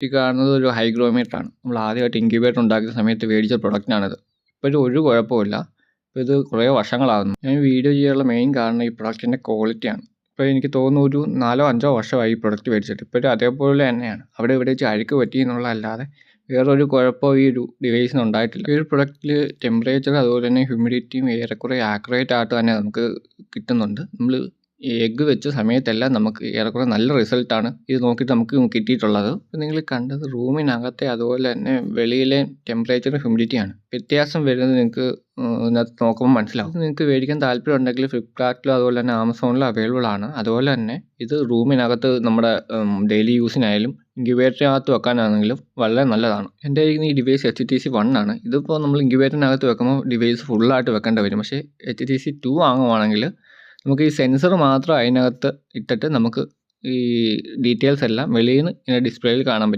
ഈ കാണുന്നത് ഒരു ഹൈഗ്രോമീറ്ററാണ്. നമ്മൾ ആദ്യമായിട്ട് ഇൻക്യുബേറ്റർ ഉണ്ടാക്കിയ സമയത്ത് മേടിച്ച പ്രൊഡക്റ്റാണിത്. ഇപ്പോഴും ഒരു കുഴപ്പമില്ല. ഇപ്പോൾ ഇത് കുറേ വർഷങ്ങളാകുന്നു. ഞാൻ വീഡിയോ ചെയ്യാനുള്ള മെയിൻ കാരണം ഈ പ്രൊഡക്റ്റിൻ്റെ ക്വാളിറ്റിയാണ്. ഇപ്പോൾ എനിക്ക് തോന്നുന്നു ഒരു 4-5 വർഷമായി ഈ പ്രൊഡക്റ്റ് മേടിച്ചിട്ട്. ഇപ്പോഴും അതേപോലെ തന്നെയാണ്. അവിടെ ഇവിടെ വെച്ച് അഴുക്ക് പറ്റി എന്നുള്ളതല്ലാതെ വേറൊരു കുഴപ്പവും ഈ ഒരു ഡിവൈസിന് ഉണ്ടായിട്ടില്ല. ഈ ഒരു പ്രൊഡക്റ്റിൽ ടെമ്പറേച്ചർ അതുപോലെ തന്നെ ഹ്യൂമിഡിറ്റിയും ഏറെക്കുറെ ആക്യുറേറ്റ് ആയിട്ട് തന്നെ നമുക്ക് കിട്ടുന്നുണ്ട്. നമ്മൾ ഈ എഗ്ഗ് വെച്ച സമയത്തെല്ലാം നമുക്ക് ഏറെക്കുറെ നല്ല റിസൾട്ടാണ് ഇത് നോക്കിയിട്ട് നമുക്ക് കിട്ടിയിട്ടുള്ളത്. ഇപ്പോൾ നിങ്ങൾ കണ്ടത് റൂമിനകത്തെ അതുപോലെ തന്നെ വെളിയിലെ ടെമ്പറേച്ചറും ഹ്യൂമിഡിറ്റിയാണ്. വ്യത്യാസം വരുന്നത് നിങ്ങൾക്ക് ഇതിനകത്ത് നോക്കുമ്പോൾ മനസ്സിലാവും. നിങ്ങൾക്ക് മേടിക്കാൻ താല്പര്യം ഉണ്ടെങ്കിൽ ഫ്ലിപ്കാർട്ടിലും അതുപോലെ തന്നെ ആമസോണിലും അവൈലബിൾ ആണ്. അതുപോലെ തന്നെ ഇത് റൂമിനകത്ത് നമ്മുടെ ഡെയിലി യൂസിനായാലും ഇൻക്യുബേറ്ററിനകത്ത് വെക്കാനാണെങ്കിലും വളരെ നല്ലതാണ്. എൻ്റെ ഈ ഡിവൈസ് HTC 1 ആണ്. ഇതിപ്പോൾ നമ്മൾ ഇൻക്യുബേറ്ററിനകത്ത് വെക്കുമ്പോൾ ഡിവൈസ് ഫുള്ളായിട്ട് വെക്കേണ്ടി വരും. പക്ഷേ HTC 2 വാങ്ങുവാണെങ്കിൽ നമുക്ക് ഈ സെൻസർ മാത്രം അതിനകത്ത് ഇട്ടിട്ട് നമുക്ക് ഈ ഡീറ്റെയിൽസ് എല്ലാം വെളിയിൽ നിന്ന് ഇങ്ങനെ ഡിസ്പ്ലേയിൽ കാണാൻ പറ്റും.